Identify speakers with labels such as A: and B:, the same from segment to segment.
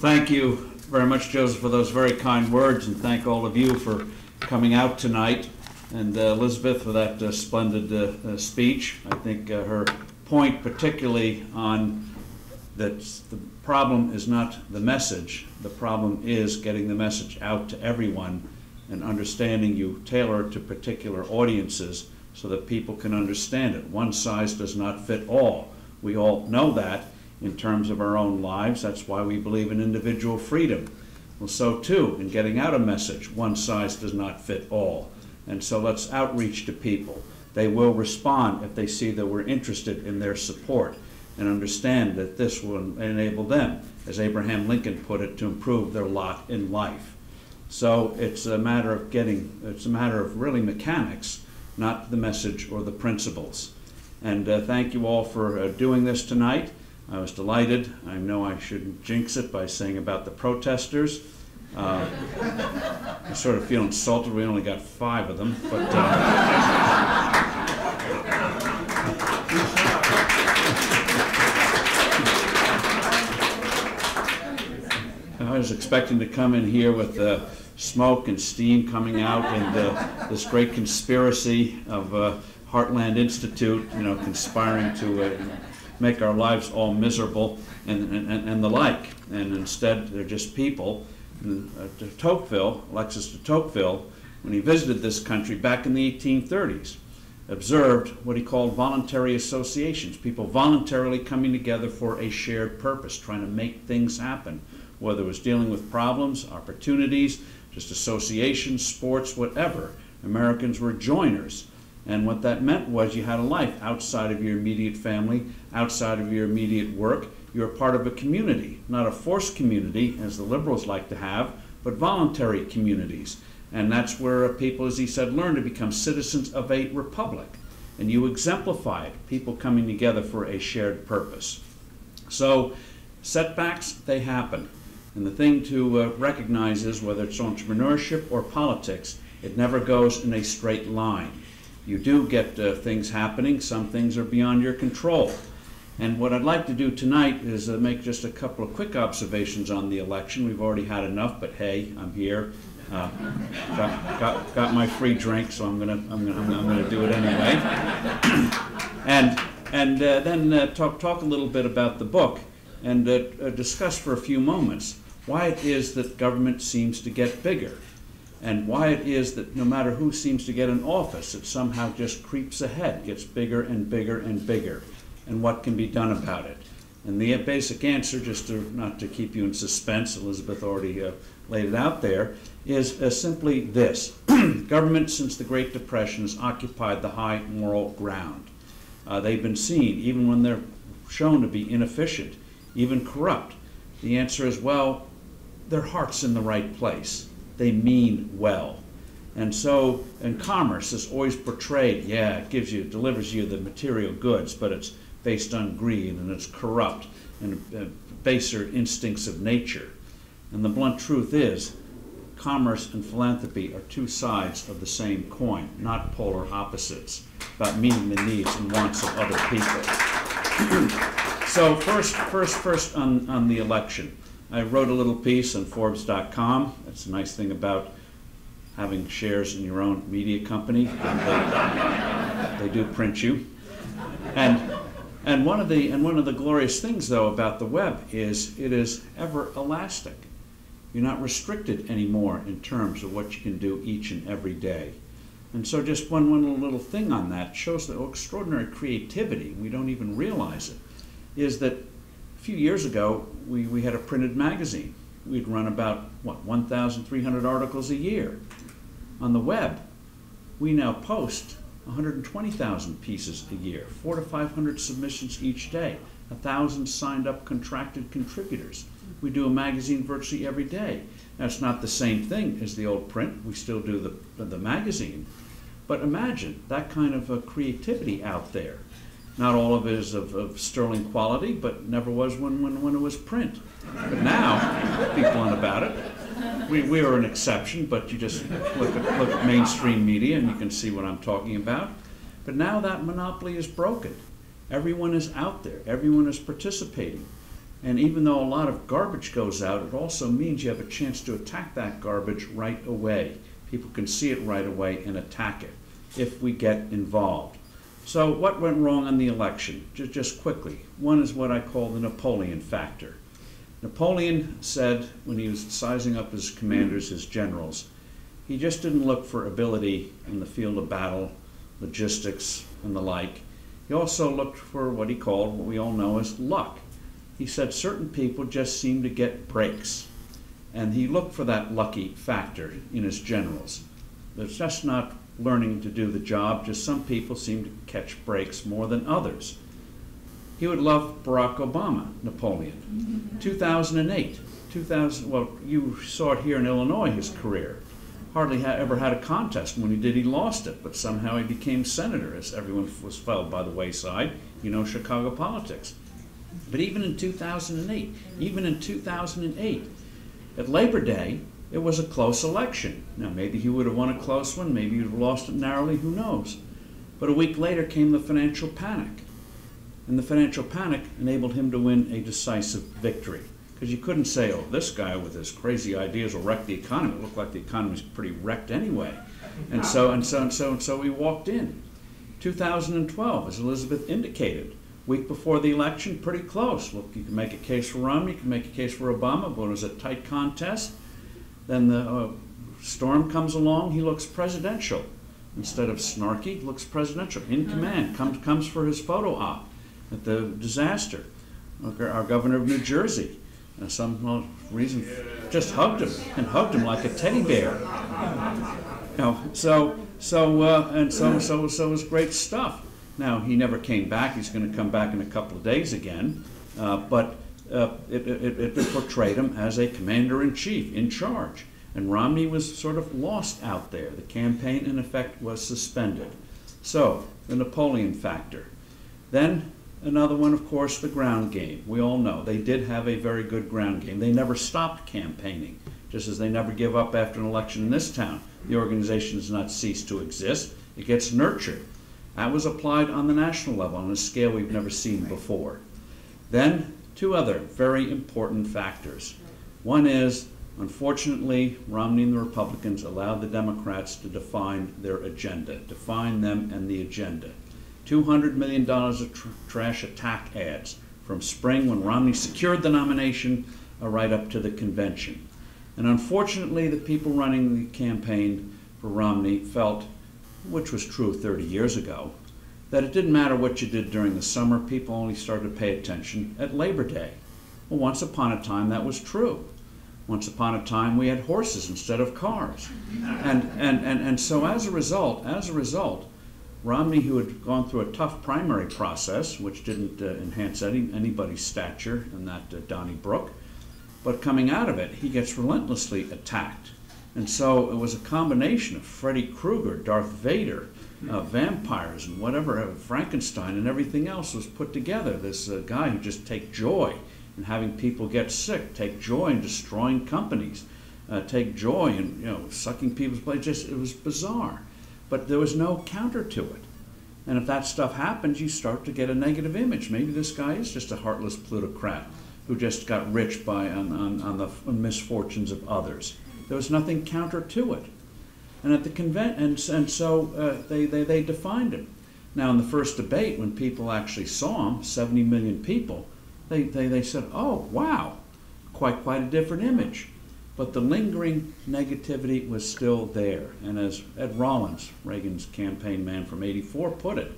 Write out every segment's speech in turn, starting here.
A: Thank you very much, Joseph, for those very kind words, and thank all of you for coming out tonight, and Elizabeth for that splendid speech. I think her point particularly on that the problem is not the message, the problem is getting the message out to everyone and understanding you tailor it to particular audiences so that people can understand it. One size does not fit all. We all know that in terms of our own lives. That's why we believe in individual freedom. Well, so too, in getting out a message, one size does not fit all. And so let's outreach to people. They will respond if they see that we're interested in their support and understand that this will enable them, as Abraham Lincoln put it, to improve their lot in life. So it's a matter of really mechanics, not the message or the principles. And thank you all for doing this tonight. I was delighted. I know I shouldn't jinx it by saying about the protesters. I sort of feel insulted. We only got 5 of them, but I was expecting to come in here with smoke and steam coming out and this great conspiracy of Heartland Institute, you know, conspiring to make our lives all miserable and the like. And instead, they're just people. De Tocqueville, Alexis de Tocqueville, when he visited this country back in the 1830s, observed what he called voluntary associations, people voluntarily coming together for a shared purpose, trying to make things happen, whether it was dealing with problems, opportunities, just associations, sports, whatever. Americans were joiners. And what that meant was you had a life outside of your immediate family, outside of your immediate work. You're a part of a community, not a forced community, as the liberals like to have, but voluntary communities. And that's where people, as he said, learn to become citizens of a republic. And you exemplify it, people coming together for a shared purpose. So setbacks, they happen. And the thing to recognize is, whether it's entrepreneurship or politics, it never goes in a straight line. You do get things happening. Some things are beyond your control. And what I'd like to do tonight is make just a couple of quick observations on the election. We've already had enough, but hey, I'm here. Got my free drink, so I'm gonna do it anyway. and then talk a little bit about the book and discuss for a few moments why it is that government seems to get bigger, and why it is that no matter who seems to get in office, it somehow just creeps ahead, gets bigger and bigger and bigger, and what can be done about it. And the basic answer, just not to keep you in suspense, Elizabeth already laid it out there, is simply this. Government, since the Great Depression, has occupied the high moral ground. They've been seen, even when they're shown to be inefficient, even corrupt. The answer is, well, their heart's in the right place. They mean well. And so, and commerce is always portrayed, yeah, it delivers you the material goods, but it's based on greed, and it's corrupt, and baser instincts of nature. And the blunt truth is, commerce and philanthropy are 2 sides of the same coin, not polar opposites, about meeting the needs and wants of other people. So first on the election. I wrote a little piece on Forbes.com. That's a nice thing about having shares in your own media company. They do print you. And one of the glorious things, though, about the web is it is ever elastic. You're not restricted anymore in terms of what you can do each and every day. And so just one little thing on that shows the extraordinary creativity, we don't even realize it, is that a few years ago, we had a printed magazine. We'd run about, 1,300 articles a year. On the web, we now post 120,000 pieces a year, 400 to 500 submissions each day, 1,000 signed up contracted contributors. We do a magazine virtually every day. That's not the same thing as the old print. We still do the magazine. But imagine that kind of creativity out there. Not all of it is of sterling quality, but never was when it was print. But now, people on about it. We are an exception, but you just look at mainstream media and you can see what I'm talking about. But now that monopoly is broken. Everyone is out there. Everyone is participating. And even though a lot of garbage goes out, it also means you have a chance to attack that garbage right away. People can see it right away and attack it if we get involved. So what went wrong on the election? Just quickly. One is what I call the Napoleon factor. Napoleon said when he was sizing up his commanders, his generals, he just didn't look for ability in the field of battle, logistics, and the like. He also looked for what he called, what we all know as luck. He said certain people just seem to get breaks. And he looked for that lucky factor in his generals. There's just not learning to do the job, just some people seem to catch breaks more than others. He would love Barack Obama, Napoleon. 2008, well, you saw it here in Illinois, his career. Hardly ever had a contest. When he did, he lost it, but somehow he became senator as everyone fell by the wayside. You know, Chicago politics. But even in 2008, at Labor Day, it was a close election. Now, maybe he would have won a close one, maybe he would have lost it narrowly, who knows. But a week later came the financial panic. And the financial panic enabled him to win a decisive victory. Because you couldn't say, oh, this guy with his crazy ideas will wreck the economy. It looked like the economy was pretty wrecked anyway. And so he walked in. 2012, as Elizabeth indicated, week before the election, pretty close. Look, you can make a case for Romney, you can make a case for Obama, but it was a tight contest. Then the storm comes along, he looks presidential. Instead of snarky, he looks presidential, in command, comes for his photo op at the disaster. Our governor of New Jersey, some reason, just hugged him like a teddy bear. You know, so it was great stuff. Now, he never came back. He's going to come back in a couple of days again. But it portrayed him as a commander-in-chief, in charge. And Romney was sort of lost out there. The campaign, in effect, was suspended. So, the Napoleon factor. Then, another one, of course, the ground game. We all know they did have a very good ground game. They never stopped campaigning, just as they never give up after an election in this town. The organization does not cease to exist. It gets nurtured. That was applied on the national level on a scale we've never seen before. Then, two other very important factors. One is, unfortunately, Romney and the Republicans allowed the Democrats to define their agenda, define them and the agenda. $200 million of trash attack ads from spring when Romney secured the nomination right up to the convention. And unfortunately, the people running the campaign for Romney felt, which was true 30 years ago, that it didn't matter what you did during the summer, people only started to pay attention at Labor Day. Well, once upon a time that was true. Once upon a time we had horses instead of cars. And so as a result, Romney, who had gone through a tough primary process, which didn't enhance anybody's stature in that Donnybrook, but coming out of it, he gets relentlessly attacked. And so it was a combination of Freddy Krueger, Darth Vader, vampires, and whatever, Frankenstein, and everything else was put together. This guy who just take joy in having people get sick, take joy in destroying companies, take joy in sucking people's blood. It was bizarre. But there was no counter to it. And if that stuff happens, you start to get a negative image. Maybe this guy is just a heartless plutocrat who just got rich on the misfortunes of others. There was nothing counter to it. And at the convention, so they defined him. Now in the first debate, when people actually saw him, 70 million people, they said, oh, wow, quite a different image. But the lingering negativity was still there. And as Ed Rollins, Reagan's campaign man from '84, put it,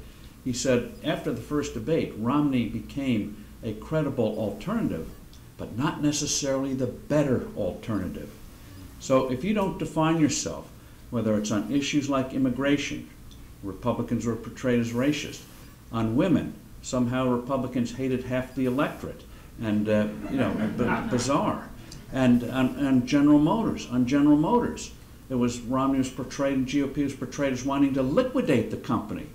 A: he said, after the first debate, Romney became a credible alternative, but not necessarily the better alternative. So if you don't define yourself, whether it's on issues like immigration, Republicans were portrayed as racist. On women, somehow Republicans hated half the electorate, and bizarre. And on General Motors, it was Romney was portrayed, and GOP was portrayed as wanting to liquidate the company,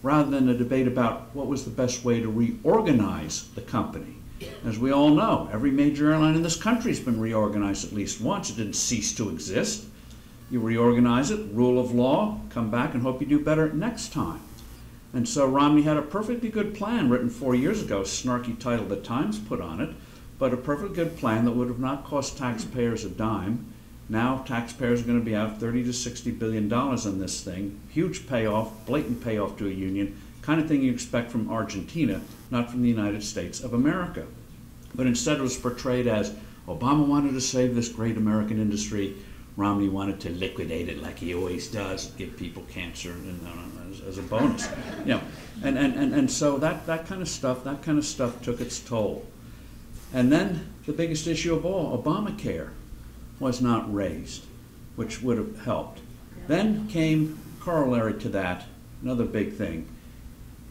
A: rather than a debate about what was the best way to reorganize the company. As we all know, every major airline in this country has been reorganized at least once. It didn't cease to exist. You reorganize it, rule of law, come back and hope you do better next time. And so Romney had a perfectly good plan written 4 years ago, snarky title the Times put on it, but a perfectly good plan that would have not cost taxpayers a dime. Now taxpayers are going to be out $30 to $60 billion on this thing. Huge payoff, blatant payoff to a union, kind of thing you expect from Argentina, not from the United States of America. But instead it was portrayed as Obama wanted to save this great American industry. Romney wanted to liquidate it like he always does, give people cancer as a bonus. And so that kind of stuff took its toll. And then the biggest issue of all, Obamacare, was not raised, which would have helped. Then came corollary to that, another big thing.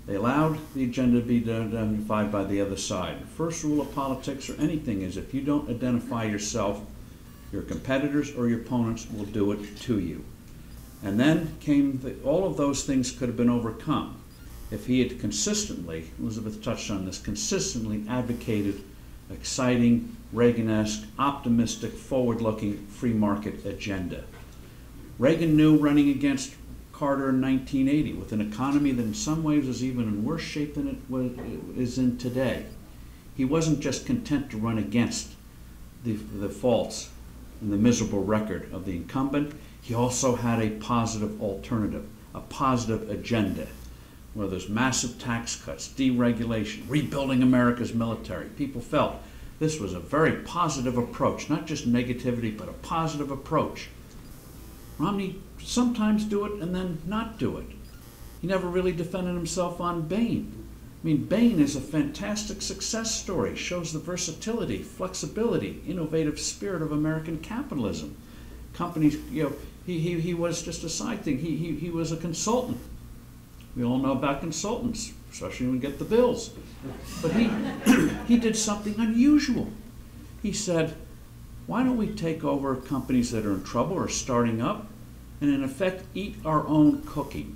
A: They allowed the agenda to be identified by the other side. First rule of politics or anything is if you don't identify yourself, your competitors or your opponents will do it to you. And then came all of those things could have been overcome if he had consistently, Elizabeth touched on this, consistently advocated exciting, Reagan-esque, optimistic, forward-looking free market agenda. Reagan knew running against Carter in 1980 with an economy that in some ways was even in worse shape than it is in today. He wasn't just content to run against the faults and the miserable record of the incumbent. He also had a positive alternative, a positive agenda, where there's massive tax cuts, deregulation, rebuilding America's military. People felt this was a very positive approach, not just negativity, but a positive approach. Romney sometimes do it and then not do it. He never really defended himself on Bain. I mean, Bain is a fantastic success story, shows the versatility, flexibility, innovative spirit of American capitalism. Companies, he was just a side thing. He was a consultant. We all know about consultants, especially when we get the bills. But he did something unusual. He said, why don't we take over companies that are in trouble or starting up and in effect eat our own cooking?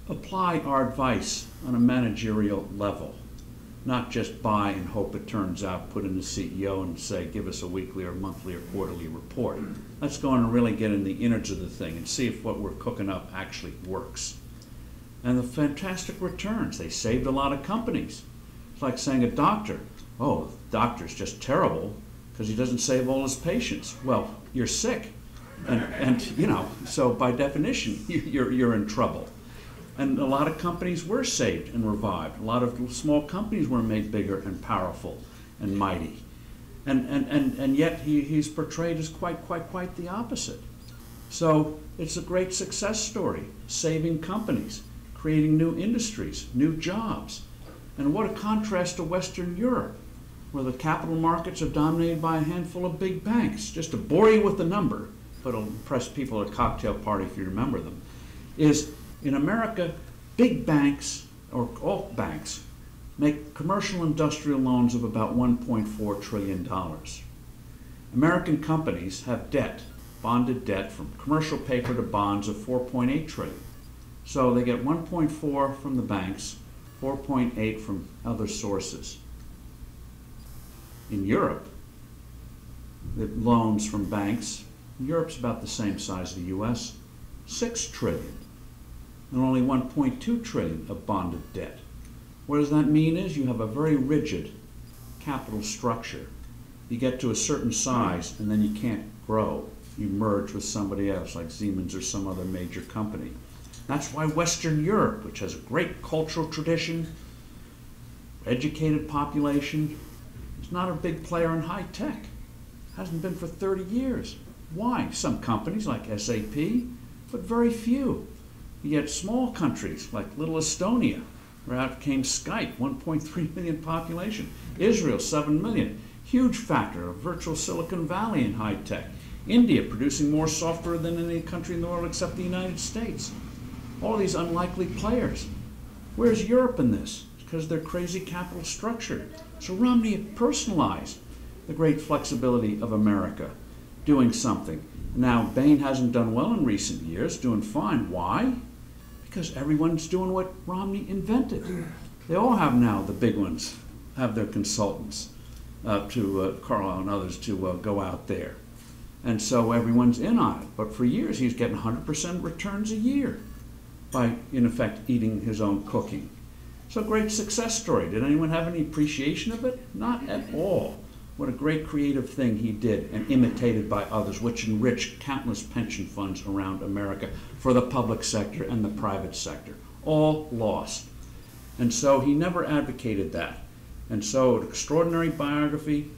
A: Apply our advice on a managerial level, not just buy and hope it turns out, put in the CEO and say, give us a weekly or monthly or quarterly report. Let's go on and really get in the innards of the thing and see if what we're cooking up actually works. And the fantastic returns. They saved a lot of companies. It's like saying a doctor, oh, the doctor's just terrible because he doesn't save all his patients. Well, you're sick. And so by definition, you're in trouble. And a lot of companies were saved and revived. A lot of small companies were made bigger and powerful and mighty. And yet he's portrayed as quite the opposite. So it's a great success story, saving companies, creating new industries, new jobs. And what a contrast to Western Europe, where the capital markets are dominated by a handful of big banks. Just to bore you with the number, but it'll impress people at a cocktail party if you remember them, is in America, big banks, or all banks, make commercial industrial loans of about $1.4 trillion. American companies have debt, bonded debt, from commercial paper to bonds of $4.8 trillion. So they get 1.4 from the banks, 4.8 from other sources. In Europe, the loans from banks, Europe's about the same size as the US, 6 trillion, and only 1.2 trillion of bonded debt. What does that mean is you have a very rigid capital structure. You get to a certain size and then you can't grow. You merge with somebody else like Siemens or some other major company. That's why Western Europe, which has a great cultural tradition, educated population, is not a big player in high tech. Hasn't been for 30 years. Why? Some companies like SAP, but very few. Yet small countries like little Estonia, where out came Skype, 1.3 million population. Israel, 7 million. Huge factor of virtual Silicon Valley in high tech. India producing more software than any country in the world except the United States. All of these unlikely players. Where's Europe in this? It's because they're crazy capital structure. So Romney personalized the great flexibility of America, doing something. Now, Bain hasn't done well in recent years, doing fine. Why? Because everyone's doing what Romney invented. They all have now, the big ones, have their consultants, Carlyle and others, to go out there. And so everyone's in on it. But for years, he's getting 100% returns a year. by, in effect, eating his own cooking. So great success story. Did anyone have any appreciation of it? Not at all. What a great creative thing he did, and imitated by others, which enriched countless pension funds around America for the public sector and the private sector. All lost. And so he never advocated that. And so an extraordinary biography,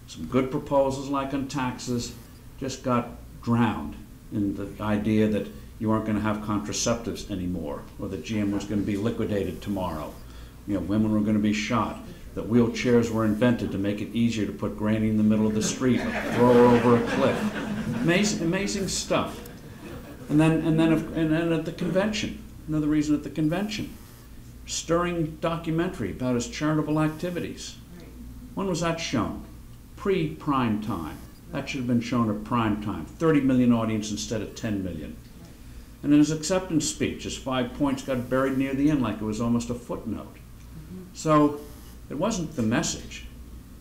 A: some good proposals like on taxes, just got drowned in the idea that you aren't going to have contraceptives anymore, or that GM was going to be liquidated tomorrow. You know, women were going to be shot, that wheelchairs were invented to make it easier to put Granny in the middle of the street, or throw her over a cliff. Amazing, amazing stuff. And then at the convention, another reason at the convention, stirring documentary about his charitable activities. When was that shown? Pre-prime time. That should have been shown at prime time. 30 million audience instead of 10 million. And in his acceptance speech, his 5 points got buried near the end like it was almost a footnote. So it wasn't the message.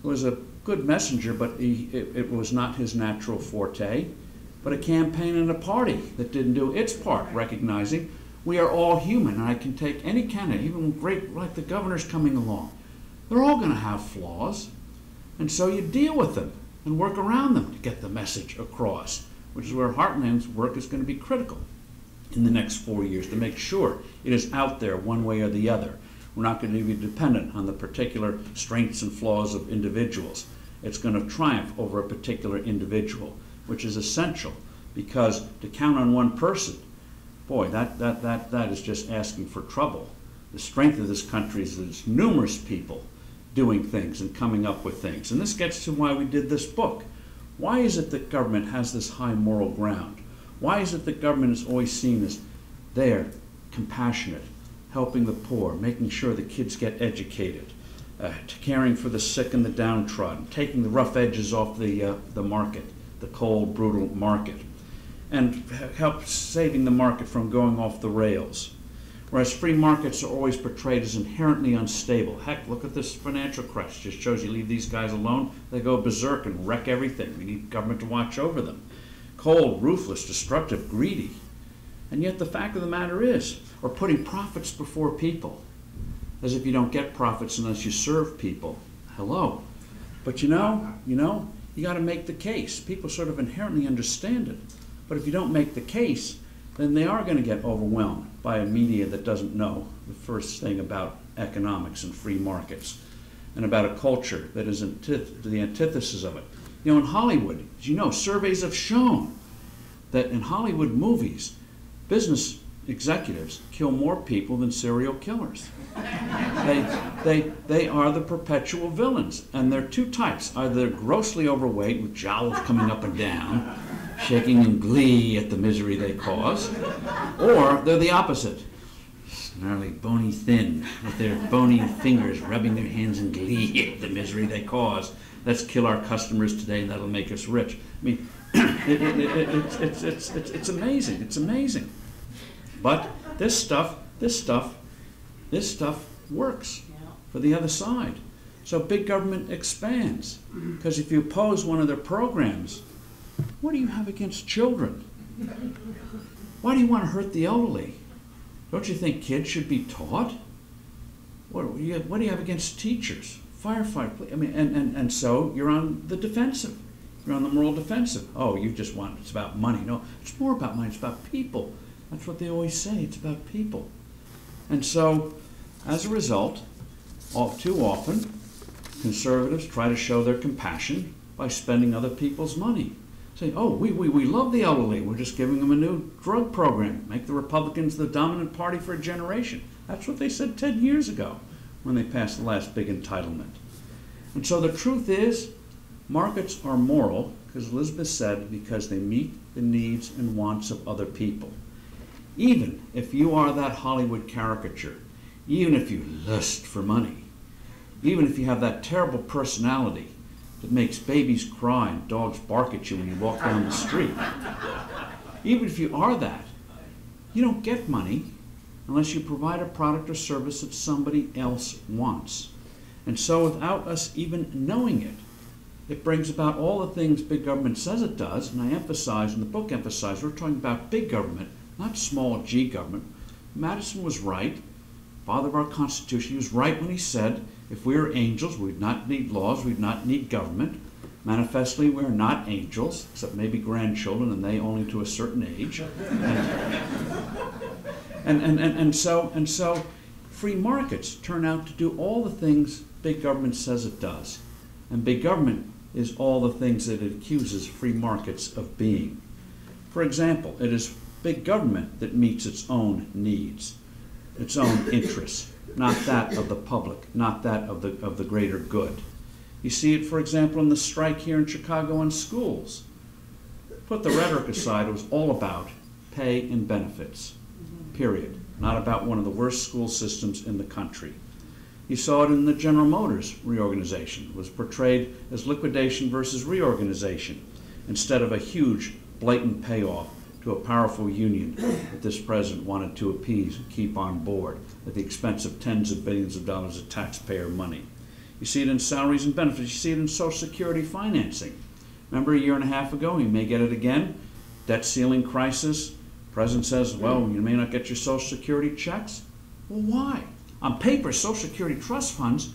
A: It was a good messenger, but it was not his natural forte. But a campaign and a party that didn't do its part, recognizing we are all human, and I can take any candidate, even great like the governor's coming along. They're all going to have flaws. And so you deal with them and work around them to get the message across, which is where Heartland's work is going to be critical in the next 4 years, to make sure it is out there one way or the other. We're not going to be dependent on the particular strengths and flaws of individuals. It's going to triumph over a particular individual, which is essential, because to count on one person, boy, that is just asking for trouble. The strength of this country is there's numerous people doing things and coming up with things. And this gets to why we did this book. Why is it that government has this high moral ground? Why is it that government is always seen as there, compassionate, helping the poor, making sure the kids get educated, caring for the sick and the downtrodden, taking the rough edges off the market, the cold, brutal market, and help saving the market from going off the rails? Whereas free markets are always portrayed as inherently unstable. Heck, look at this financial crisis. Just shows you leave these guys alone, they go berserk and wreck everything. We need government to watch over them. Cold, ruthless, destructive, greedy. And yet the fact of the matter is, or putting profits before people, as if you don't get profits unless you serve people. Hello. But you know, you got to make the case. People sort of inherently understand it. But if you don't make the case, then they are going to get overwhelmed by a media that doesn't know the first thing about economics and free markets, and about a culture that is the antithesis of it. You know, in Hollywood, as you know, surveys have shown that in Hollywood movies, business executives kill more people than serial killers. They are the perpetual villains, and there are two types. Either they're grossly overweight with jowls coming up and down, shaking in glee at the misery they cause, or they're the opposite. Snarly, bony thin, with their bony fingers rubbing their hands in glee at the misery they cause. Let's kill our customers today and that'll make us rich. I mean, it's amazing, it's amazing. But this stuff works for the other side. So big government expands, because if you oppose one of their programs, what do you have against children? Why do you want to hurt the elderly? Don't you think kids should be taught? What do you have against teachers, firefighters? I mean, and so you're on the defensive. You're on the moral defensive. Oh, you just want, it's about money. No, it's more about money. It's about people. That's what they always say. It's about people. And so, as a result, too often, conservatives try to show their compassion by spending other people's money. Say, oh, we love the elderly. We're just giving them a new drug program. Make the Republicans the dominant party for a generation. That's what they said 10 years ago when they passed the last big entitlement. And so the truth is, markets are moral, because Elizabeth said, because they meet the needs and wants of other people. Even if you are that Hollywood caricature, even if you lust for money, even if you have that terrible personality that makes babies cry and dogs bark at you when you walk down the street, even if you are that, you don't get money unless you provide a product or service that somebody else wants. And so without us even knowing it, it brings about all the things big government says it does, and I emphasize, and the book emphasizes, we're talking about big government, not small g government. Madison was right, father of our Constitution. He was right when he said, if we are angels, we'd not need laws, we'd not need government. Manifestly, we are not angels, except maybe grandchildren, and they only to a certain age. And so free markets turn out to do all the things big government says it does. And big government is all the things that it accuses free markets of being. For example, it is big government that meets its own needs, its own interests, not that of the public, not that of the greater good. You see it, for example, in the strike here in Chicago in schools. Put the rhetoric aside, it was all about pay and benefits, period. Not about one of the worst school systems in the country. You saw it in the General Motors reorganization. It was portrayed as liquidation versus reorganization, instead of a huge, blatant payoff to a powerful union that this president wanted to appease and keep on board at the expense of tens of billions of dollars of taxpayer money. You see it in salaries and benefits. You see it in Social Security financing. Remember a year and a half ago, you may get it again, debt ceiling crisis. The president says, well, you may not get your Social Security checks. Well, why? On paper, Social Security trust funds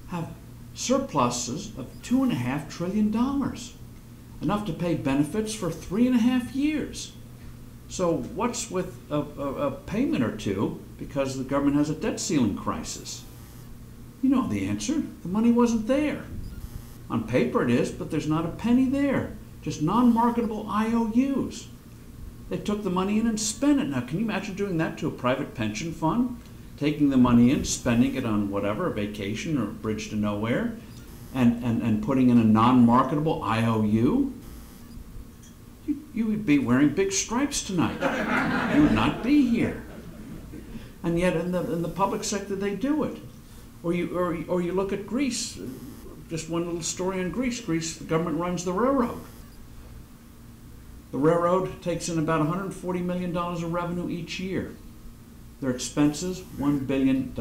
A: have surpluses of $2.5 trillion, enough to pay benefits for 3.5 years. So what's with a payment or two because the government has a debt ceiling crisis? You know the answer. The money wasn't there. On paper it is, but there's not a penny there. Just non-marketable IOUs. They took the money in and spent it. Now, can you imagine doing that to a private pension fund? Taking the money in, spending it on whatever, a vacation or a bridge to nowhere, and putting in a non-marketable IOU? You would be wearing big stripes tonight. You would not be here. And yet in the public sector they do it. Or you look at Greece. Just one little story on Greece. Greece, the government runs the railroad. The railroad takes in about $140 million of revenue each year. Their expenses, $1 billion.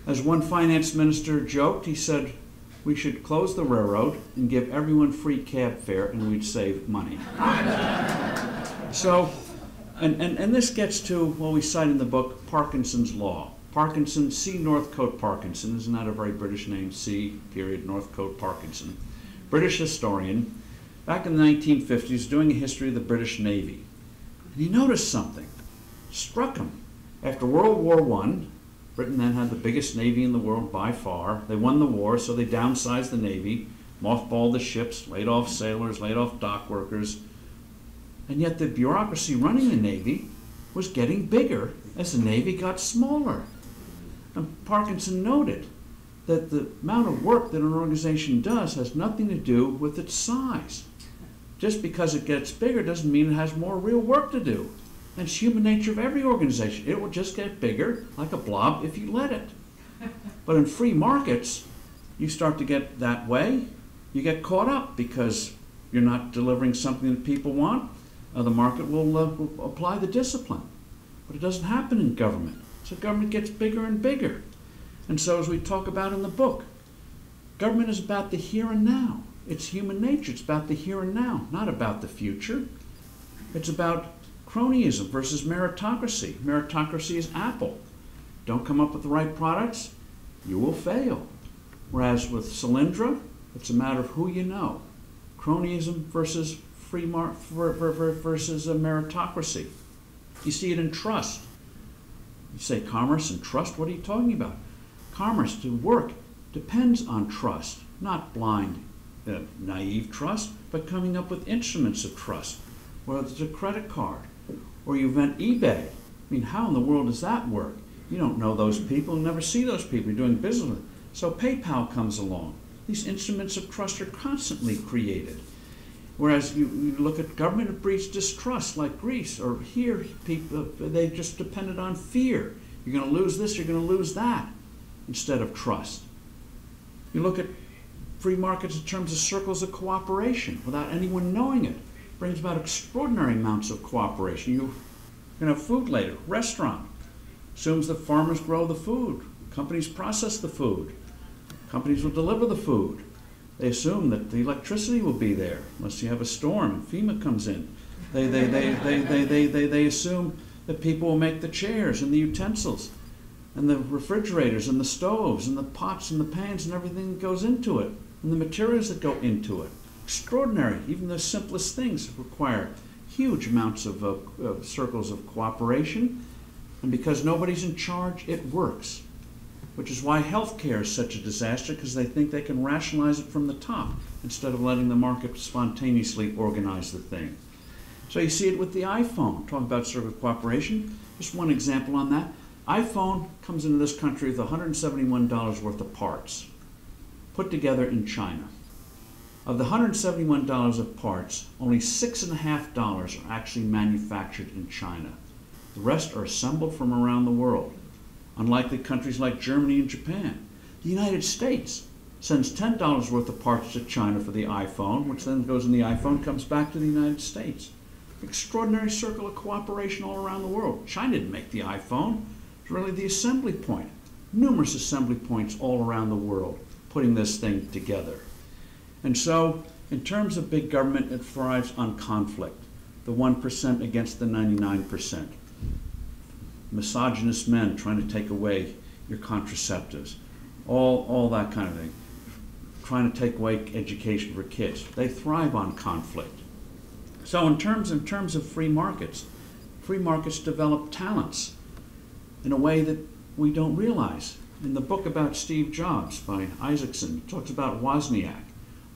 A: As one finance minister joked, he said, we should close the railroad and give everyone free cab fare and we'd save money. So, and this gets to what we cite in the book, Parkinsons Law. Parkinson, C. Northcote Parkinson, isn't that a very British name? C. Northcote Parkinson. British historian, back in the 1950s, doing a history of the British Navy. And he noticed something, struck him. After World War I, Britain then had the biggest navy in the world by far. They won the war, so they downsized the navy, mothballed the ships, laid off sailors, laid off dock workers. And yet the bureaucracy running the navy was getting bigger as the navy got smaller. And Parkinson noted that the amount of work that an organization does has nothing to do with its size. Just because it gets bigger doesn't mean it has more real work to do. And it's human nature of every organization. It will just get bigger like a blob if you let it. But in free markets, you start to get that way. You get caught up because you're not delivering something that people want. The market will apply the discipline. But it doesn't happen in government. So government gets bigger and bigger. And so as we talk about in the book, government is about the here and now. It's human nature. It's about the here and now, not about the future. It's about cronyism versus meritocracy. Meritocracy is Apple. Don't come up with the right products, you will fail. Whereas with Solyndra, it's a matter of who you know. Cronyism versus versus a meritocracy. You see it in trust. You say commerce and trust, what are you talking about? Commerce, to work, depends on trust, not blind, naive trust, but coming up with instruments of trust, whether it's a credit card, or you invent eBay. I mean, how in the world does that work? You don't know those people, you never see those people, you're doing business with them. So PayPal comes along. These instruments of trust are constantly created. Whereas you look at government, it breeds distrust, like Greece, or here, people, they just depended on fear. You're going to lose this, you're going to lose that, instead of trust. You look at free markets in terms of circles of cooperation, without anyone knowing it. Brings about extraordinary amounts of cooperation. You're going to have food later, restaurant. Assumes that farmers grow the food, companies process the food, companies will deliver the food. They assume that the electricity will be there unless you have a storm and FEMA comes in. They assume that people will make the chairs and the utensils and the refrigerators and the stoves and the pots and the pans and everything that goes into it and the materials that go into it. Extraordinary. Even the simplest things require huge amounts of circles of cooperation, and because nobody's in charge, it works. Which is why healthcare is such a disaster, because they think they can rationalize it from the top instead of letting the market spontaneously organize the thing. So you see it with the iPhone. Talking about circle of cooperation, just one example on that. iPhone comes into this country with $171 worth of parts put together in China. Of the $171 of parts, only $6.50 are actually manufactured in China. The rest are assembled from around the world. Unlike countries like Germany and Japan. The United States sends $10 worth of parts to China for the iPhone, which then goes in the iPhone, comes back to the United States. Extraordinary circle of cooperation all around the world. China didn't make the iPhone. It's really the assembly point. Numerous assembly points all around the world putting this thing together. And so, in terms of big government, it thrives on conflict. The 1% against the 99%. Misogynist men trying to take away your contraceptives. All that kind of thing. Trying to take away education for kids. They thrive on conflict. So in terms of free markets develop talents in a way that we don't realize. In the book about Steve Jobs by Isaacson, it talks about Wozniak.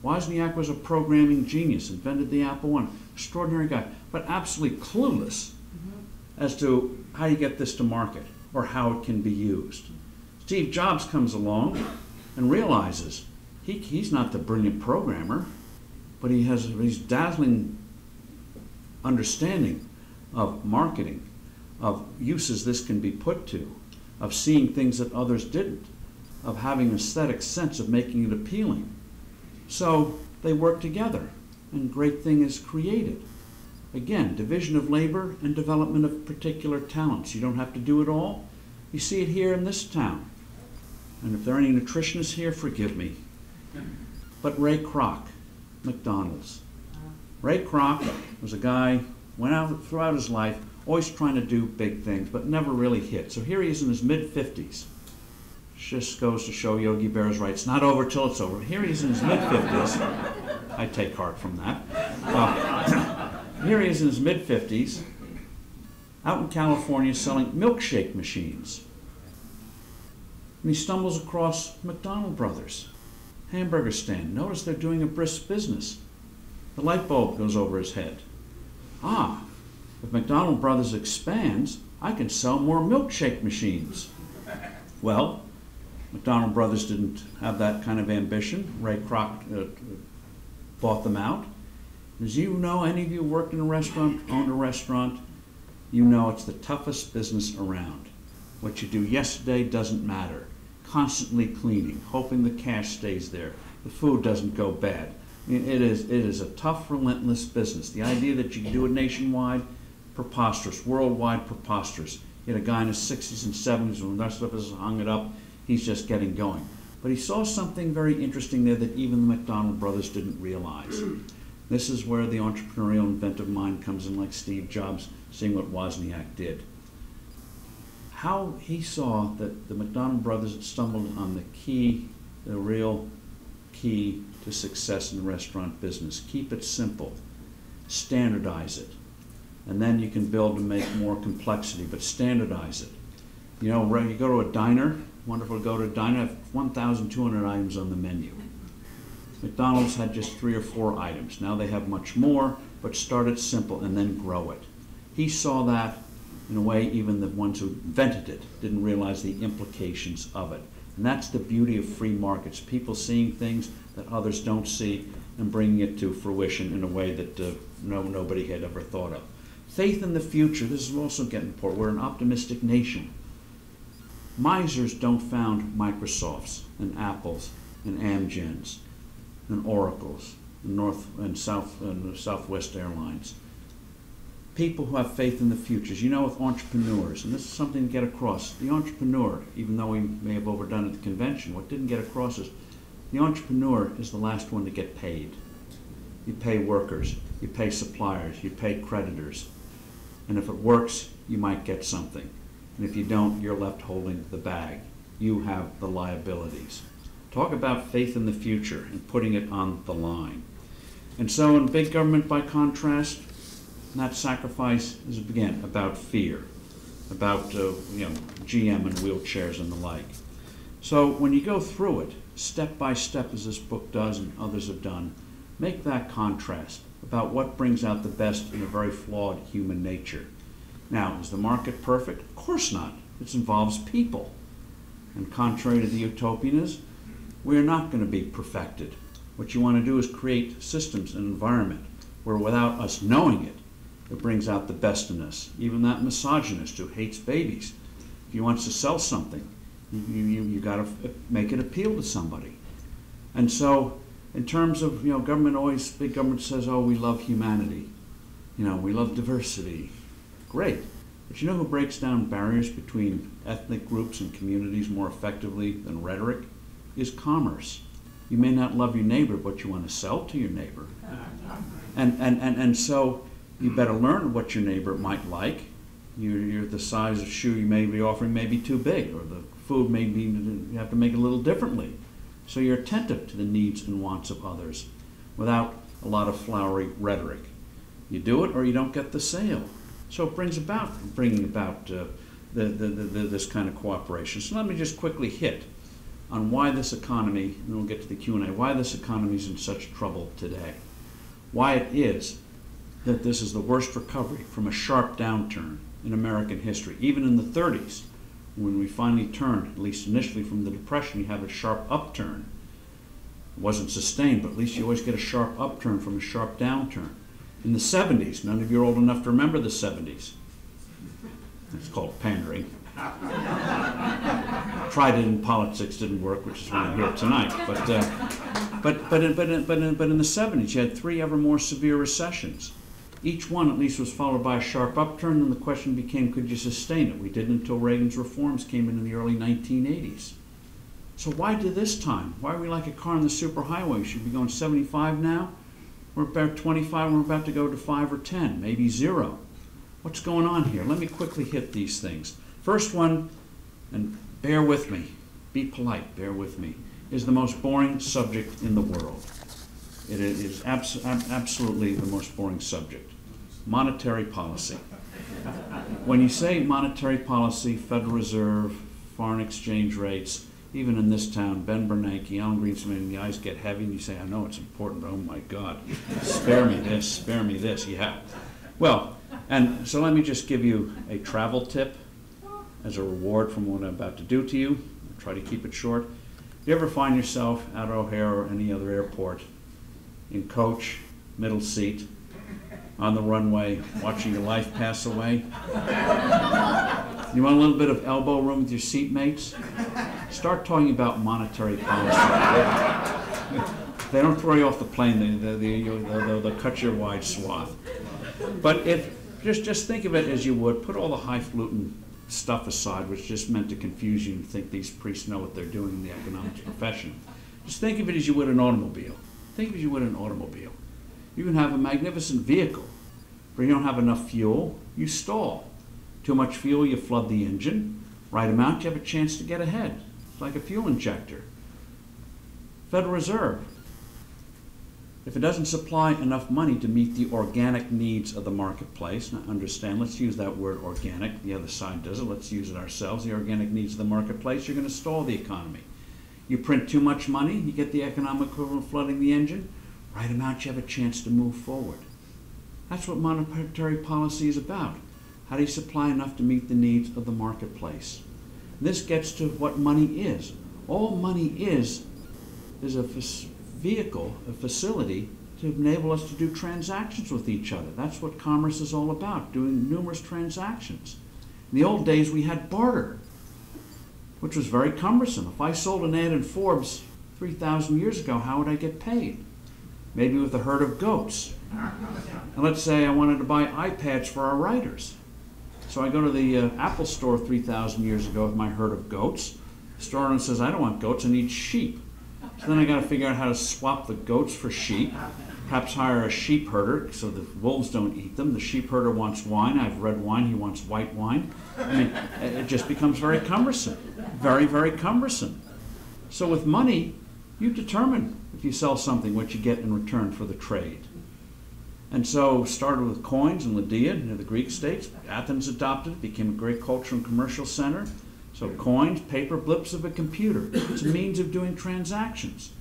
A: Wozniak was a programming genius, invented the Apple I. Extraordinary guy, but absolutely clueless as to how you get this to market or how it can be used. Steve Jobs comes along and realizes he's not the brilliant programmer, but he's dazzling understanding of marketing, of uses this can be put to, of seeing things that others didn't, of having an aesthetic sense of making it appealing. So they work together and great thing is created. Again, division of labor and development of particular talents. You don't have to do it all. You see it here in this town. And if there are any nutritionists here, forgive me. But Ray Kroc, McDonald's. Ray Kroc was a guy, went out throughout his life, always trying to do big things, but never really hit. So here he is in his mid-50s. Just goes to show Yogi Berra's right. It's not over till it's over. Here he is in his mid-50s. I take heart from that. Here he is in his mid-50s, out in California selling milkshake machines. And he stumbles across McDonald Brothers, hamburger stand. Notice they're doing a brisk business. The light bulb goes over his head. Ah, if McDonald Brothers expands, I can sell more milkshake machines. Well, McDonald Brothers didn't have that kind of ambition. Ray Kroc bought them out. As you know, any of you who worked in a restaurant, owned a restaurant, you know it's the toughest business around. What you do yesterday doesn't matter. Constantly cleaning, hoping the cash stays there. The food doesn't go bad. I mean, it is a tough, relentless business. The idea that you can do it nationwide, preposterous. Worldwide, preposterous. You had a guy in his 60s and 70s, when the rest of us hung it up, he's just getting going. But he saw something very interesting there that even the McDonald Brothers didn't realize. This is where the entrepreneurial inventive mind comes in, like Steve Jobs, seeing what Wozniak did. How he saw that the McDonald Brothers had stumbled on the key, the real key to success in the restaurant business. Keep it simple. Standardize it. And then you can build to make more complexity, but standardize it. You know, you go to a diner, wonderful to go to a diner, have 1,200 items on the menu. McDonald's had just 3 or 4 items. Now they have much more, but start it simple and then grow it. He saw that in a way even the ones who invented it didn't realize the implications of it. And that's the beauty of free markets, people seeing things that others don't see and bringing it to fruition in a way that nobody had ever thought of. Faith in the future, this is also getting important. We're an optimistic nation. Misers don't found Microsofts and Apples and Amgens and Oracles and Southwest Airlines. People who have faith in the futures. You know, with entrepreneurs, and this is something to get across. The entrepreneur, even though we may have overdone it at the convention, what didn't get across is the entrepreneur is the last one to get paid. You pay workers, you pay suppliers, you pay creditors. And if it works, you might get something. And if you don't, you're left holding the bag. You have the liabilities. Talk about faith in the future and putting it on the line. And so in big government, by contrast, that sacrifice is, again, about fear, about GM and wheelchairs and the like. So when you go through it, step by step, as this book does and others have done, make that contrast about what brings out the best in a very flawed human nature. Now, is the market perfect? Of course not. It involves people. And contrary to the utopianism, we're not going to be perfected. What you want to do is create systems and environment where, without us knowing it, it brings out the best in us. Even that misogynist who hates babies, if he wants to sell something, you got to make it appeal to somebody. And so, in terms of government, always big government says, "Oh, we love humanity, we love diversity." Great, but you know who breaks down barriers between ethnic groups and communities more effectively than rhetoric? Is commerce. You may not love your neighbor, but you want to sell to your neighbor. And so you better learn what your neighbor might like. You're the size of shoe you may be offering may be too big, or the food may be, you have to make it a little differently. So you're attentive to the needs and wants of others without a lot of flowery rhetoric. You do it or you don't get the sale. So it bringing about this kind of cooperation. So let me just quickly hit on why this economy, and we'll get to the Q&A, why this economy is in such trouble today. Why it is that this is the worst recovery from a sharp downturn in American history. Even in the 30s, when we finally turned, at least initially from the Depression, you had a sharp upturn. It wasn't sustained, but at least you always get a sharp upturn from a sharp downturn. In the 70s, none of you are old enough to remember the 70s. It's called pandering. Tried it in politics, didn't work, which is why I'm here tonight. But in the 70s, you had 3 ever more severe recessions. Each one at least was followed by a sharp upturn, and the question became, could you sustain it? We didn't until Reagan's reforms came in the early 1980s. So why do this time? Why are we like a car on the superhighway? We should be going 75 now. We're about 25, we're about to go to 5 or 10, maybe 0. What's going on here? Let me quickly hit these things. First one, and bear with me, be polite, bear with me, is the most boring subject in the world. It is absolutely the most boring subject. Monetary policy. When you say monetary policy, Federal Reserve, foreign exchange rates, even in this town, Ben Bernanke, Alan Greenspan, the eyes get heavy and you say, I know it's important, but oh my God, spare me this, yeah. Well, and so let me just give you a travel tip as a reward from what I'm about to do to you. I'll try to keep it short. If you ever find yourself at O'Hare or any other airport in coach, middle seat, on the runway, watching your life pass away, you want a little bit of elbow room with your seatmates? Start talking about monetary policy. They don't throw you off the plane, they'll cut your wide swath. But if just think of it as you would, put all the highfalutin stuff aside, which is just meant to confuse you and think these priests know what they're doing in the economics profession. Just think of it as you would an automobile. Think of it as you would an automobile. You can have a magnificent vehicle, but you don't have enough fuel, you stall. Too much fuel, you flood the engine. Right amount, you have a chance to get ahead. It's like a fuel injector. Federal Reserve. If it doesn't supply enough money to meet the organic needs of the marketplace, now understand, let's use that word organic, the other side does it, let's use it ourselves, the organic needs of the marketplace, you're going to stall the economy. You print too much money, you get the economic equivalent flooding the engine, right amount, you have a chance to move forward. That's what monetary policy is about. How do you supply enough to meet the needs of the marketplace? This gets to what money is. All money is a vehicle, a facility to enable us to do transactions with each other. That's what commerce is all about, doing numerous transactions. In the old days, we had barter, which was very cumbersome. If I sold an ad in Forbes 3,000 years ago, how would I get paid? Maybe with a herd of goats. And let's say I wanted to buy iPads for our writers. So I go to the Apple store 3,000 years ago with my herd of goats. The store owner says, I don't want goats, I need sheep. So then I got to figure out how to swap the goats for sheep. Perhaps hire a sheep herder so the wolves don't eat them. The sheep herder wants wine. I have red wine. He wants white wine. I mean, it just becomes very cumbersome. Very, very cumbersome. So with money, you determine if you sell something what you get in return for the trade. And so started with coins in Lydia near the Greek states. Athens adopted it, became a great cultural and commercial center. So coins, paper blips of a computer. It's a means of doing transactions,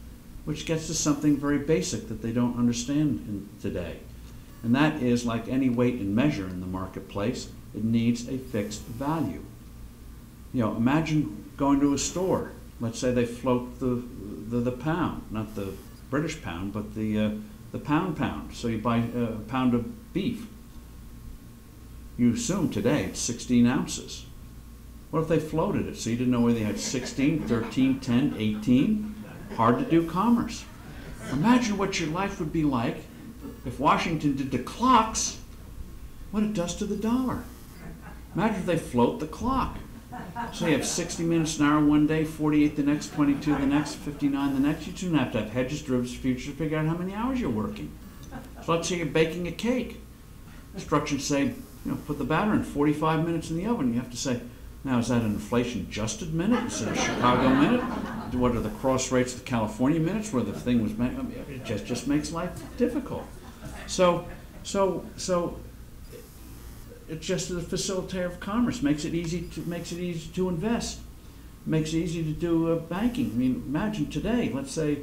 A: which gets to something very basic that they don't understand today. And that is, like any weight and measure in the marketplace, it needs a fixed value. You know, imagine going to a store. Let's say they float the pound, not the British pound, but the pound. So you buy a pound of beef. You assume today it's 16 ounces. What if they floated it so you didn't know whether they had 16, 13, 10, 18? Hard to do commerce. Imagine what your life would be like if Washington did the clocks what it does to the dollar. Imagine if they float the clock. So you have 60 minutes an hour one day, 48 the next, 22 the next, 59 the next. You shouldn't have to have hedges, derivatives, futures to figure out how many hours you're working. So let's say you're baking a cake. Instructions say, you know, put the batter in 45 minutes in the oven. You have to say, now is that an inflation-adjusted minute instead of a Chicago minute? What are the cross rates of the California minutes where the thing was made? I mean, it just makes life difficult. So it's just a facilitator of commerce. Makes it easy to invest. Makes it easy to do banking. I mean, imagine today. Let's say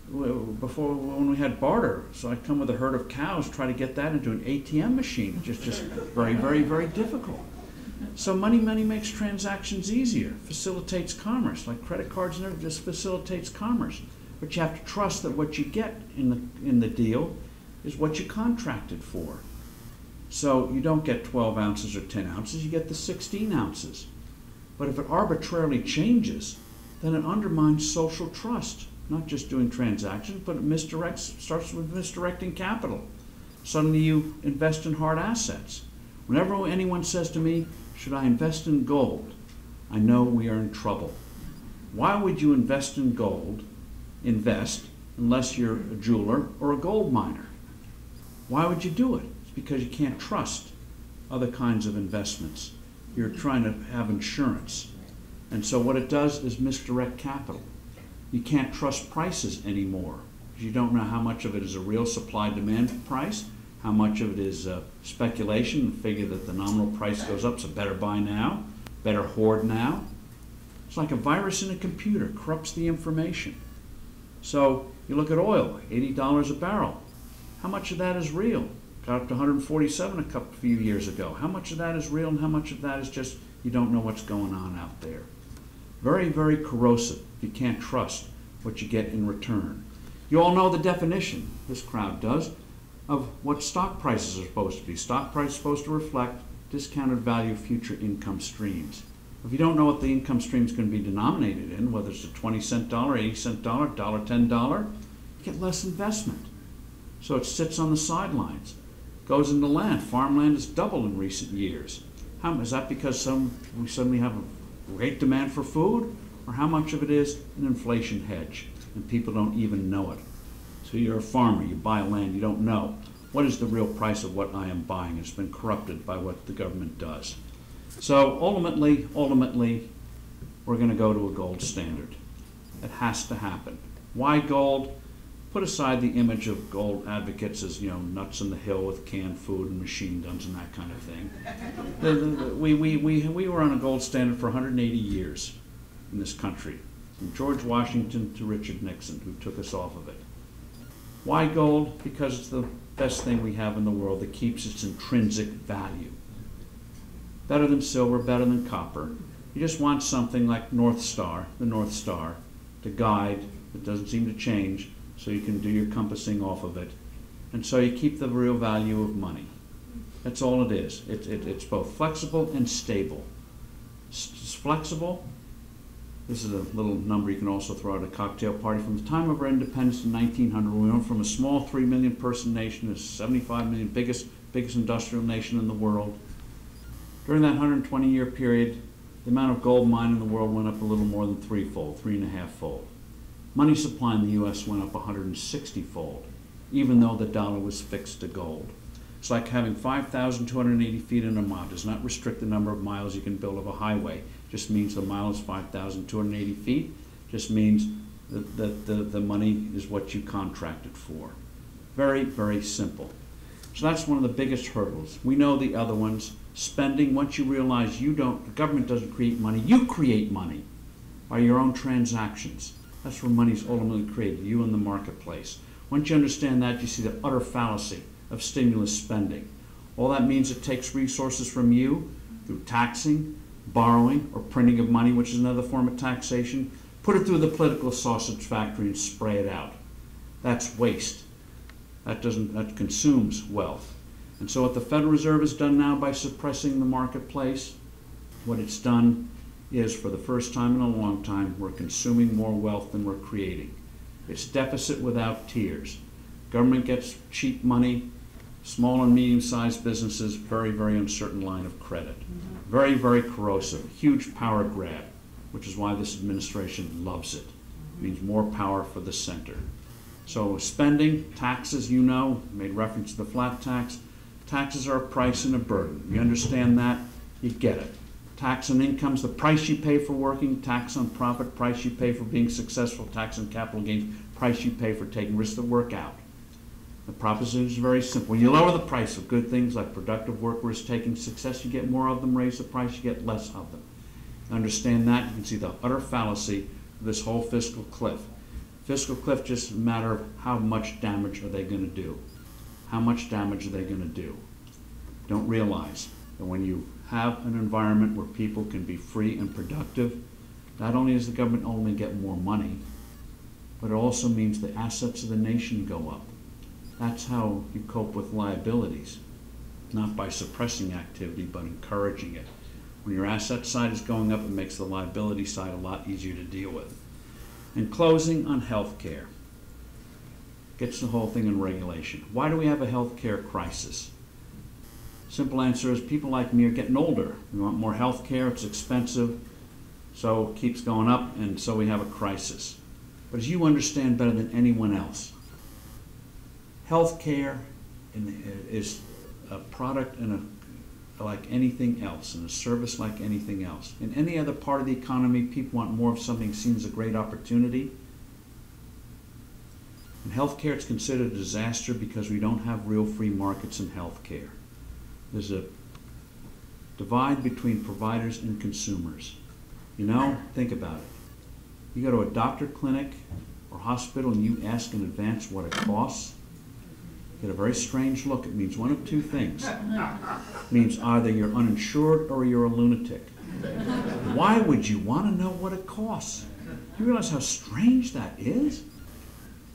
A: before when we had barter. So I'd come with a herd of cows, try to get that into an ATM machine. Just very, very, very difficult. So money makes transactions easier, facilitates commerce. Like credit cards and everything, just facilitates commerce. But you have to trust that what you get in the deal is what you contracted for. So you don't get 12 ounces or 10 ounces, you get the 16 ounces. But if it arbitrarily changes, then it undermines social trust. Not just doing transactions, but it starts with misdirecting capital. Suddenly you invest in hard assets. Whenever anyone says to me, should I invest in gold? I know we are in trouble. Why would you invest in gold, unless you're a jeweler or a gold miner? Why would you do it? It's because you can't trust other kinds of investments. You're trying to have insurance. And so what it does is misdirect capital. You can't trust prices anymore because you don't know how much of it is a real supply-demand price, how much of it is speculation, the figure that the nominal price goes up, so better buy now, better hoard now. It's like a virus in a computer, corrupts the information. So you look at oil, $80 a barrel. How much of that is real? Got up to 147 a few years ago. How much of that is real and how much of that is just you don't know what's going on out there? Very, very corrosive. You can't trust what you get in return. You all know the definition, this crowd does, of what stock prices are supposed to be. Stock price is supposed to reflect discounted value of future income streams. If you don't know what the income stream is going to be denominated in, whether it's a 20-cent dollar, 80-cent dollar, $1.10, you get less investment. So it sits on the sidelines. Goes into land. Farmland has doubled in recent years. Is that because we suddenly have a great demand for food? Or how much of it is an inflation hedge and people don't even know it? So you're a farmer, you buy land, you don't know. What is the real price of what I am buying? It's been corrupted by what the government does. So ultimately, we're going to go to a gold standard. It has to happen. Why gold? Put aside the image of gold advocates as, nuts in the hill with canned food and machine guns and that kind of thing. We were on a gold standard for 180 years in this country, from George Washington to Richard Nixon, who took us off of it. Why gold? Because it's the best thing we have in the world that keeps its intrinsic value. Better than silver, better than copper. You just want something like the North Star, to guide. It doesn't seem to change, so you can do your compassing off of it. And so you keep the real value of money. That's all it is. It's both flexible and stable. It's flexible. This is a little number you can also throw at a cocktail party. From the time of our independence in 1900, we went from a small 3 million person nation to 75 million, biggest industrial nation in the world. During that 120-year period, the amount of gold mined in the world went up a little more than threefold, 3.5-fold. Money supply in the U.S. went up 160-fold. even though the dollar was fixed to gold. It's like having 5,280 feet in a mile. It does not restrict the number of miles you can build of a highway. It just means the mile is 5,280 feet. It just means that the money is what you contracted for. Very, very simple. So that's one of the biggest hurdles. We know the other ones. Spending, once you realize the government doesn't create money, you create money by your own transactions. That's where money is ultimately created, you in the marketplace. Once you understand that, you see the utter fallacy of stimulus spending. All that means it takes resources from you through taxing, borrowing, or printing of money, which is another form of taxation. Put it through the political sausage factory and spray it out. That's waste. That consumes wealth. And so what the Federal Reserve has done now by suppressing the marketplace, what it's done is, for the first time in a long time, we're consuming more wealth than we're creating. It's deficit without tears. Government gets cheap money, small and medium-sized businesses, very, very uncertain line of credit. Very, very corrosive, huge power grab, which is why this administration loves it. It means more power for the center. So spending, taxes, made reference to the flat tax. Taxes are a price and a burden. You understand that, you get it. Tax on income's the price you pay for working, tax on profit, price you pay for being successful, tax on capital gains, price you pay for taking risks that work out. The proposition is very simple. When you lower the price of good things like productive work, risk taking, success, you get more of them. Raise the price, you get less of them. Understand that, you can see the utter fallacy of this whole fiscal cliff. Fiscal cliff just a matter of how much damage are they going to do. How much damage are they going to do? Don't realize that when you have an environment where people can be free and productive, not only does the government only get more money, but it also means the assets of the nation go up. That's how you cope with liabilities, not by suppressing activity, but encouraging it. When your asset side is going up, it makes the liability side a lot easier to deal with. And closing on health care. Gets the whole thing in regulation. Why do we have a health care crisis? Simple answer is people like me are getting older. We want more health care, it's expensive, so it keeps going up, and so we have a crisis. But as you understand better than anyone else, health care is a product like anything else, and a service like anything else. In any other part of the economy, people want more of something seen as a great opportunity. In healthcare, it's considered a disaster because we don't have real free markets in healthcare. There's a divide between providers and consumers. Think about it. You go to a doctor clinic or hospital and you ask in advance what it costs, you get a very strange look. It means one of two things. It means either you're uninsured or you're a lunatic. Why would you want to know what it costs? Do you realize how strange that is?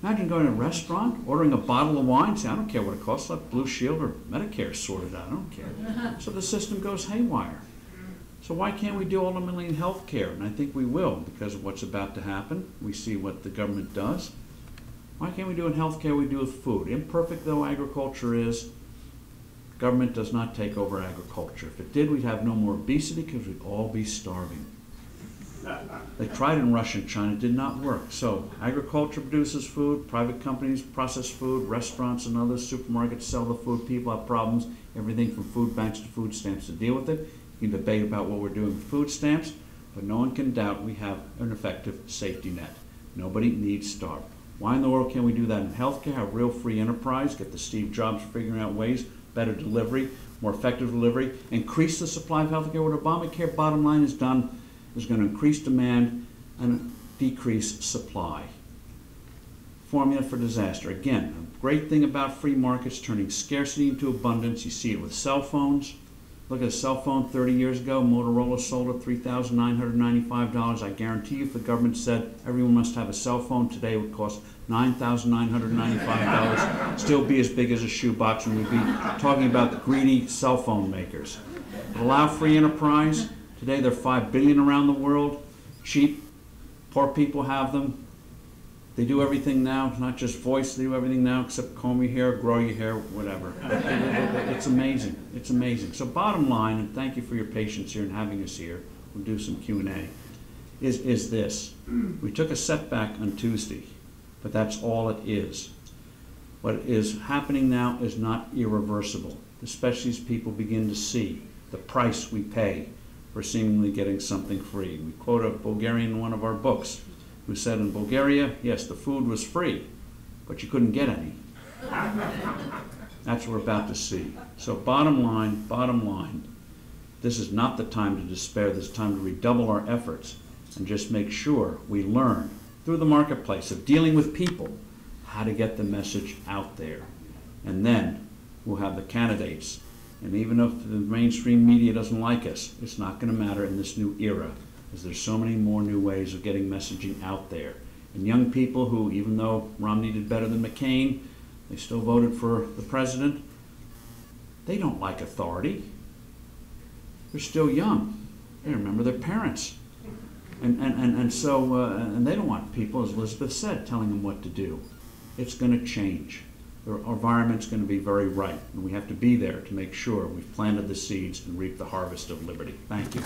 A: Imagine going to a restaurant, ordering a bottle of wine, say, I don't care what it costs, let Blue Shield or Medicare sort it out, I don't care. So the system goes haywire. So why can't we do ultimately in health care? And I think we will, because of what's about to happen. We see what the government does. Why can't we do in health care what we do with food? Imperfect though agriculture is, government does not take over agriculture. If it did, we'd have no more obesity because we'd all be starving. They tried in Russia and China, it did not work. So agriculture produces food, private companies process food, restaurants and other supermarkets sell the food, people have problems, everything from food banks to food stamps to deal with it. You can debate about what we're doing with food stamps, but no one can doubt we have an effective safety net. Nobody needs starve. Why in the world can't we do that in healthcare? Have real free enterprise, get the Steve Jobs figuring out ways, better delivery, more effective delivery, increase the supply of healthcare. What Obamacare bottom line has done is going to increase demand and decrease supply. Formula for disaster. Again, a great thing about free markets, turning scarcity into abundance. You see it with cell phones. Look at a cell phone 30 years ago, Motorola sold at $3,995. I guarantee you if the government said everyone must have a cell phone today, it would cost $9,995, still be as big as a shoebox, and we'd be talking about the greedy cell phone makers. But allow free enterprise. Today there are 5 billion around the world, cheap, poor people have them. They do everything now, not just voice, they do everything now except comb your hair, grow your hair, whatever. It's amazing, it's amazing. So bottom line, and thank you for your patience here and having us here, we'll do some Q&A, is this. We took a setback on Tuesday, but that's all it is. What is happening now is not irreversible, especially as people begin to see the price we pay for seemingly getting something free. We quote a Bulgarian in one of our books who said in Bulgaria, yes, the food was free, but you couldn't get any. That's what we're about to see. So bottom line, this is not the time to despair. This is time to redouble our efforts and just make sure we learn through the marketplace of dealing with people how to get the message out there. And then we'll have the candidates. And even if the mainstream media doesn't like us, it's not going to matter in this new era, because there's so many more new ways of getting messaging out there. And young people who, even though Romney did better than McCain, they still voted for the president, they don't like authority. They're still young. They remember their parents. And so they don't want people, as Elizabeth said, telling them what to do. It's going to change. The environment's going to be very ripe, and we have to be there to make sure we've planted the seeds and reap the harvest of liberty. Thank you.